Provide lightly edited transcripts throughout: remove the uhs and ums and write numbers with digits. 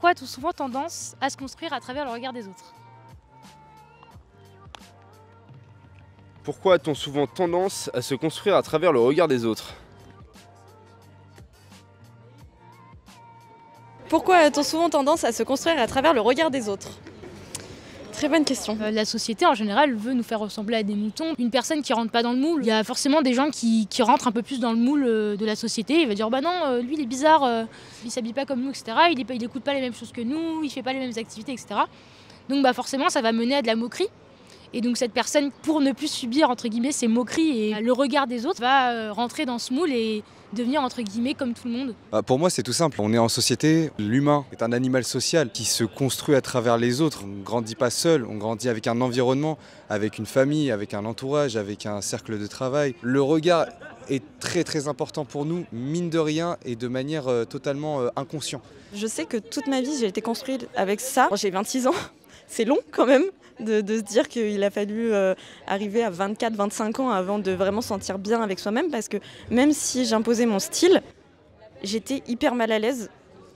Pourquoi a-t-on souvent tendance à se construire à travers le regard des autres? Pourquoi a-t-on souvent tendance à se construire à travers le regard des autres? Pourquoi a-t-on souvent tendance à se construire à travers le regard des autres? Très bonne question. La société en général veut nous faire ressembler à des moutons. Une personne qui rentre pas dans le moule, il y a forcément des gens qui rentrent un peu plus dans le moule de la société. Il va dire bah non, lui il est bizarre, il s'habille pas comme nous, etc. Il écoute pas les mêmes choses que nous, il fait pas les mêmes activités, etc. Donc bah forcément ça va mener à de la moquerie. Et donc cette personne, pour ne plus subir entre guillemets ces moqueries et le regard des autres, va rentrer dans ce moule et devenir entre guillemets comme tout le monde. Pour moi c'est tout simple, on est en société, l'humain est un animal social qui se construit à travers les autres. On ne grandit pas seul, on grandit avec un environnement, avec une famille, avec un entourage, avec un cercle de travail. Le regard est très très important pour nous, mine de rien et de manière totalement inconsciente. Je sais que toute ma vie j'ai été construite avec ça. J'ai 26 ans, c'est long quand même. De se dire qu'il a fallu arriver à 24-25 ans avant de vraiment se sentir bien avec soi-même, parce que même si j'imposais mon style, j'étais hyper mal à l'aise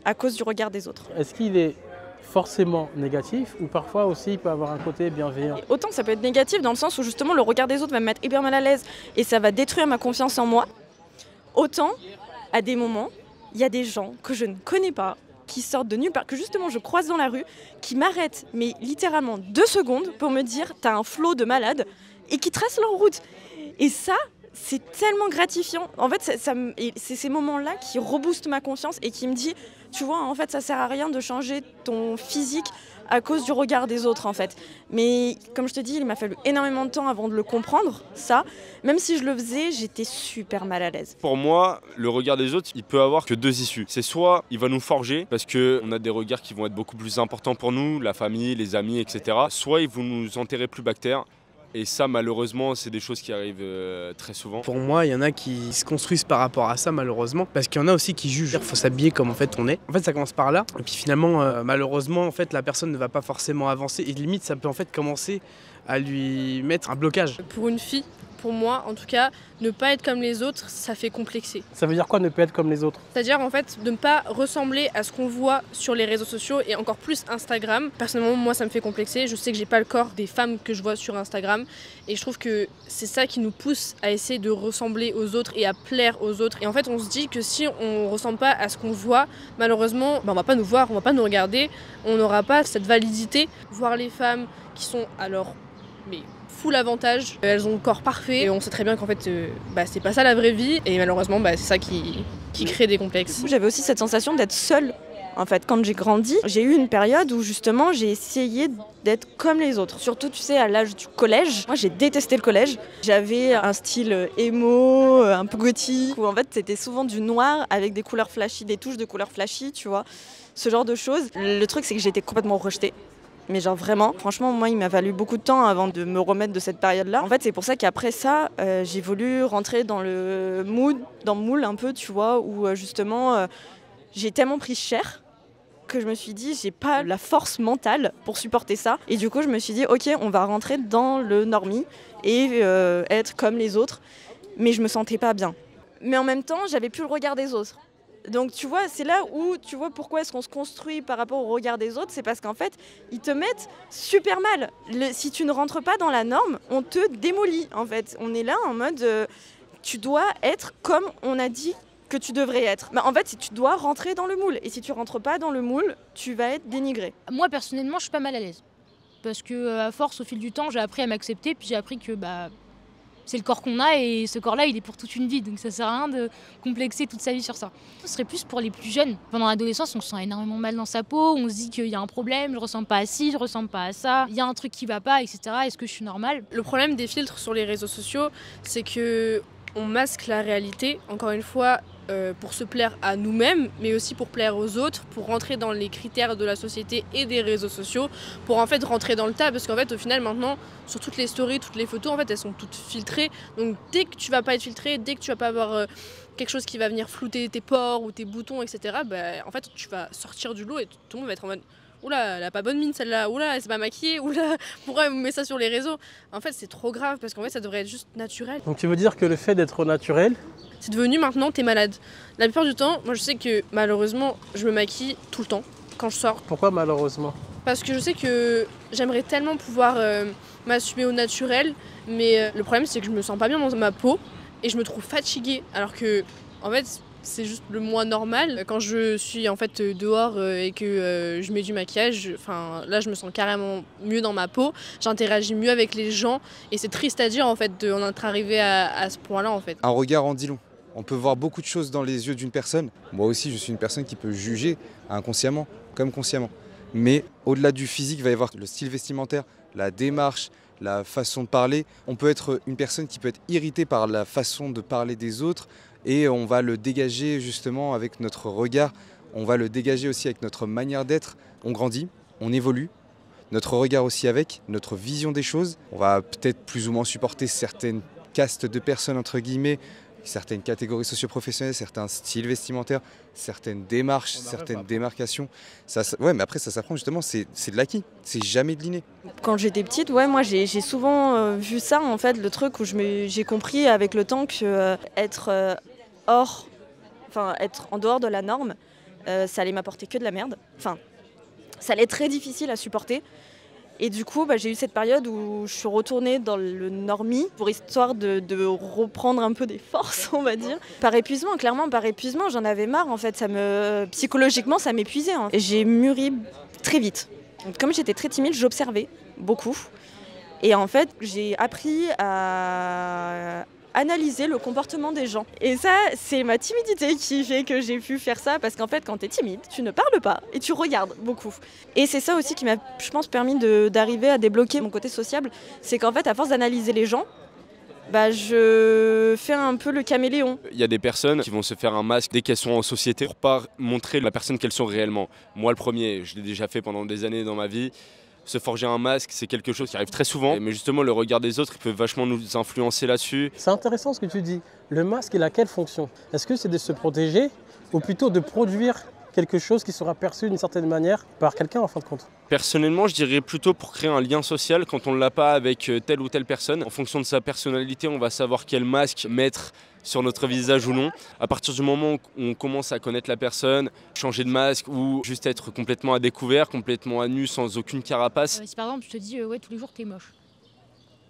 à cause du regard des autres. Est-ce qu'il est forcément négatif ou parfois aussi il peut avoir un côté bienveillant? Et autant ça peut être négatif dans le sens où justement le regard des autres va me mettre hyper mal à l'aise et ça va détruire ma confiance en moi, autant à des moments, il y a des gens que je ne connais pas, qui sortent de nulle part, que justement je croise dans la rue, qui m'arrêtent, mais littéralement 2 secondes pour me dire t'as un flot de malades et qui tracent leur route. Et ça, c'est tellement gratifiant. En fait, c'est ces moments-là qui reboostent ma confiance et qui me dit, tu vois, en fait, ça sert à rien de changer ton physique à cause du regard des autres, en fait. Mais comme je te dis, il m'a fallu énormément de temps avant de le comprendre, ça. Même si je le faisais, j'étais super mal à l'aise. Pour moi, le regard des autres, il peut avoir que 2 issues. C'est soit il va nous forger, parce qu'on a des regards qui vont être beaucoup plus importants pour nous, la famille, les amis, etc. Soit ils vont nous enterrer plus bactères. Et ça, malheureusement, c'est des choses qui arrivent très souvent. Pour moi, il y en a qui se construisent par rapport à ça, malheureusement. Parce qu'il y en a aussi qui jugent. Il faut s'habiller comme en fait on est. En fait, ça commence par là. Et puis finalement, malheureusement, en fait, la personne ne va pas forcément avancer. Et limite, ça peut en fait commencer à lui mettre un blocage. Pour une fille, pour moi en tout cas, ne pas être comme les autres, ça fait complexer. Ça veut dire quoi ne pas être comme les autres? C'est-à-dire en fait de ne pas ressembler à ce qu'on voit sur les réseaux sociaux et encore plus Instagram. Personnellement, moi ça me fait complexer. Je sais que j'ai pas le corps des femmes que je vois sur Instagram et je trouve que c'est ça qui nous pousse à essayer de ressembler aux autres et à plaire aux autres. Et en fait on se dit que si on ressemble pas à ce qu'on voit, malheureusement on va pas nous voir, on va pas nous regarder, on n'aura pas cette validité. Voir les femmes qui sont alors mais full avantage, elles ont le corps parfait et on sait très bien qu'en fait c'est pas ça la vraie vie et malheureusement c'est ça qui crée des complexes. J'avais aussi cette sensation d'être seule. En fait, quand j'ai grandi, j'ai eu une période où justement j'ai essayé d'être comme les autres. Surtout, tu sais, à l'âge du collège. Moi, j'ai détesté le collège. J'avais un style émo, un peu gothique, où en fait c'était souvent du noir avec des couleurs flashy, des touches de couleurs flashy, tu vois, ce genre de choses. Le truc, c'est que j'étais complètement rejetée. Mais genre vraiment, franchement, moi, il m'a fallu beaucoup de temps avant de me remettre de cette période-là. En fait, c'est pour ça qu'après ça, j'ai voulu rentrer dans le moule un peu, tu vois, où justement, j'ai tellement pris cher que je me suis dit, j'ai pas la force mentale pour supporter ça. Et du coup, je me suis dit, ok, on va rentrer dans le normie et être comme les autres. Mais je me sentais pas bien. Mais en même temps, j'avais plus le regard des autres. Donc tu vois, c'est là où tu vois pourquoi est-ce qu'on se construit par rapport au regard des autres, c'est parce qu'en fait, ils te mettent super mal. Si tu ne rentres pas dans la norme, on te démolit en fait. On est là en mode, tu dois être comme on a dit que tu devrais être. En fait, tu dois rentrer dans le moule. Et si tu rentres pas dans le moule, tu vas être dénigré. Moi personnellement, je suis pas mal à l'aise. Parce que à force, au fil du temps, j'ai appris à m'accepter, puis j'ai appris que c'est le corps qu'on a et ce corps-là, il est pour toute une vie. Donc ça sert à rien de complexer toute sa vie sur ça. Ce serait plus pour les plus jeunes. Pendant l'adolescence, on se sent énormément mal dans sa peau. On se dit qu'il y a un problème, je ressemble pas à ci, je ressemble pas à ça. Il y a un truc qui va pas, etc. Est-ce que je suis normale? Le problème des filtres sur les réseaux sociaux, c'est que on masque la réalité, encore une fois, pour se plaire à nous-mêmes, mais aussi pour plaire aux autres, pour rentrer dans les critères de la société et des réseaux sociaux, pour en fait rentrer dans le tas, parce qu'en fait au final maintenant, sur toutes les stories, toutes les photos, en fait elles sont toutes filtrées, donc dès que tu vas pas être filtré, dès que tu vas pas avoir quelque chose qui va venir flouter tes pores ou tes boutons, etc., en fait tu vas sortir du lot et tout le monde va être en mode oula, elle a pas bonne mine celle-là, oula, elle s'est pas maquillée, oula, pourquoi elle me met ça sur les réseaux? En fait, c'est trop grave parce qu'en fait, ça devrait être juste naturel. Donc tu veux dire que le fait d'être naturel, c'est devenu maintenant, t'es malade. La plupart du temps, moi je sais que malheureusement, je me maquille tout le temps. quand je sors. Pourquoi malheureusement? Parce que je sais que j'aimerais tellement pouvoir m'assumer au naturel, mais le problème c'est que je me sens pas bien dans ma peau et je me trouve fatiguée. Alors que, en fait, c'est juste le moi normal. Quand je suis en fait dehors et que je mets du maquillage, là je me sens carrément mieux dans ma peau, j'interagis mieux avec les gens et c'est triste à dire en fait d'en être arrivé à ce point-là en fait. Un regard en dit long. On peut voir beaucoup de choses dans les yeux d'une personne. Moi aussi, je suis une personne qui peut juger inconsciemment comme consciemment. Mais au-delà du physique, il va y avoir le style vestimentaire, la démarche, la façon de parler. On peut être une personne qui peut être irritée par la façon de parler des autres et on va le dégager justement avec notre regard. On va le dégager aussi avec notre manière d'être. On grandit, on évolue. Notre regard aussi avec, notre vision des choses. On va peut-être plus ou moins supporter certaines castes de personnes, entre guillemets, certaines catégories socio-professionnelles, certains styles vestimentaires, certaines démarches, certaines démarcations. Ouais, mais après, ça s'apprend justement, c'est de l'acquis, c'est jamais de l'inné. Quand j'étais petite, ouais, moi j'ai souvent vu ça, en fait, le truc où j'ai compris avec le temps que être en dehors de la norme, ça allait m'apporter que de la merde. Enfin, ça allait être très difficile à supporter. Et du coup, j'ai eu cette période où je suis retournée dans le normie pour histoire de reprendre un peu des forces, on va dire. Par épuisement, clairement, j'en avais marre en fait. Psychologiquement, ça m'épuisait. Hein. Et j'ai mûri très vite. Donc, comme j'étais très timide, j'observais beaucoup. Et en fait, j'ai appris à analyser le comportement des gens. Et ça, c'est ma timidité qui fait que j'ai pu faire ça, parce qu'en fait, quand tu es timide, tu ne parles pas et tu regardes beaucoup. Et c'est ça aussi qui m'a, je pense, permis d'arriver à débloquer mon côté sociable. C'est qu'en fait, à force d'analyser les gens, je fais un peu le caméléon. Il y a des personnes qui vont se faire un masque dès qu'elles sont en société pour pas montrer la personne qu'elles sont réellement. Moi, le premier, je l'ai déjà fait pendant des années dans ma vie. Se forger un masque, c'est quelque chose qui arrive très souvent. Mais justement, le regard des autres, il peut vachement nous influencer là-dessus. C'est intéressant ce que tu dis. Le masque, il a quelle fonction? Est-ce que c'est de se protéger ou plutôt de produire quelque chose qui sera perçu d'une certaine manière par quelqu'un en fin de compte? Personnellement, je dirais plutôt pour créer un lien social quand on ne l'a pas avec telle ou telle personne. En fonction de sa personnalité, on va savoir quel masque mettre sur notre visage ou non. À partir du moment où on commence à connaître la personne, changer de masque ou juste être complètement à découvert, complètement à nu, sans aucune carapace. Si par exemple je te dis ouais, tous les jours t'es moche,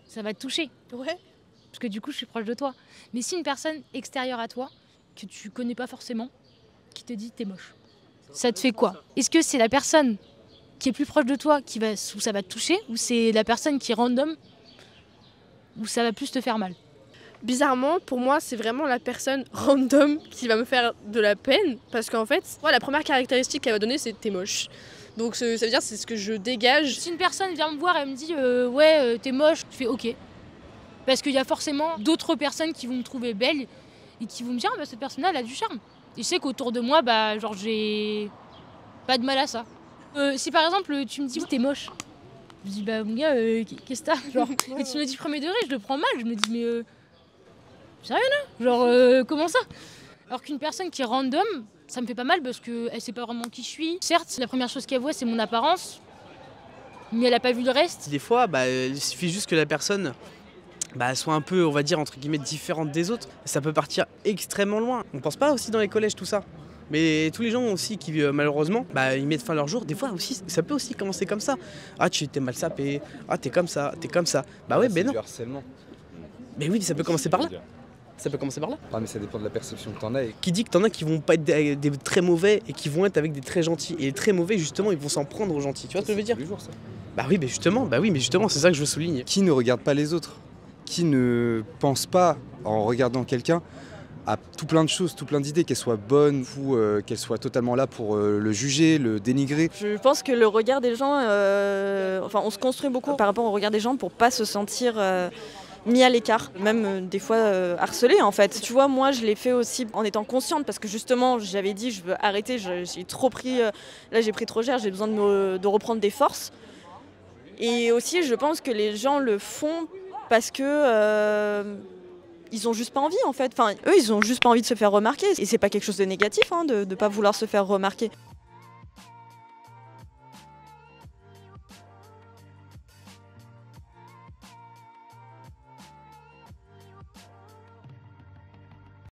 ça va te toucher. Ouais. Parce que du coup je suis proche de toi. Mais si une personne extérieure à toi, que tu connais pas forcément, qui te dit t'es moche, ça te fait quoi? Est-ce que c'est la personne qui est plus proche de toi où ça va te toucher, ou c'est la personne qui est random où ça va plus te faire mal? Bizarrement, pour moi, c'est vraiment la personne random qui va me faire de la peine, parce qu'en fait, la première caractéristique qu'elle va donner, c'est t'es moche. Donc ça veut dire c'est ce que je dégage. Si une personne vient me voir et me dit t'es moche, je fais ok. Parce qu'il y a forcément d'autres personnes qui vont me trouver belle et qui vont me dire cette personne-là, elle a du charme. Et je sais qu'autour de moi, j'ai pas de mal à ça. Si par exemple tu me dis t'es moche, je dis mon gars, qu'est-ce que t'as, genre. Et tu me dis premier degré, je le prends mal, je me dis mais sérieux là, genre comment ça? Alors qu'une personne qui est random, ça me fait pas mal parce qu'elle sait pas vraiment qui je suis. Certes, la première chose qu'elle voit c'est mon apparence, mais elle a pas vu le reste. Des fois, il suffit juste que la personne soit un peu, on va dire, entre guillemets, différente des autres. Ça peut partir extrêmement loin. On pense pas aussi dans les collèges tout ça. Mais tous les gens aussi qui, malheureusement, ils mettent fin à leur jour, des fois aussi, ça peut aussi commencer comme ça. Ah, tu t'es mal sapé, ah, t'es comme ça, t'es comme ça. Ouais, c'est non. du harcèlement. Mais oui, ça peut commencer par là. Ça peut commencer par là. Ah, mais ça dépend de la perception que t'en as. Qui dit que t'en as qui vont pas être des très mauvais et qui vont être avec des très gentils. Et les très mauvais, justement, ils vont s'en prendre aux gentils. Tu vois ce que je veux dire? Tous les jours, ça. Oui, mais justement, c'est ça que je veux souligner. Qui ne regarde pas les autres? Qui ne pense pas, en regardant quelqu'un, à tout plein de choses, tout plein d'idées, qu'elles soient bonnes ou qu'elles soient totalement là pour le juger, le dénigrer? Je pense que le regard des gens, on se construit beaucoup par rapport au regard des gens pour pas se sentir mis à l'écart, même des fois harcelé en fait. Tu vois, moi je l'ai fait aussi en étant consciente parce que justement j'avais dit je veux arrêter, j'ai trop pris, là j'ai pris trop cher, j'ai besoin de reprendre des forces. Et aussi je pense que les gens le font parce que ils ont juste pas envie en fait. Enfin, eux ils ont juste pas envie de se faire remarquer. Et c'est pas quelque chose de négatif de pas vouloir se faire remarquer.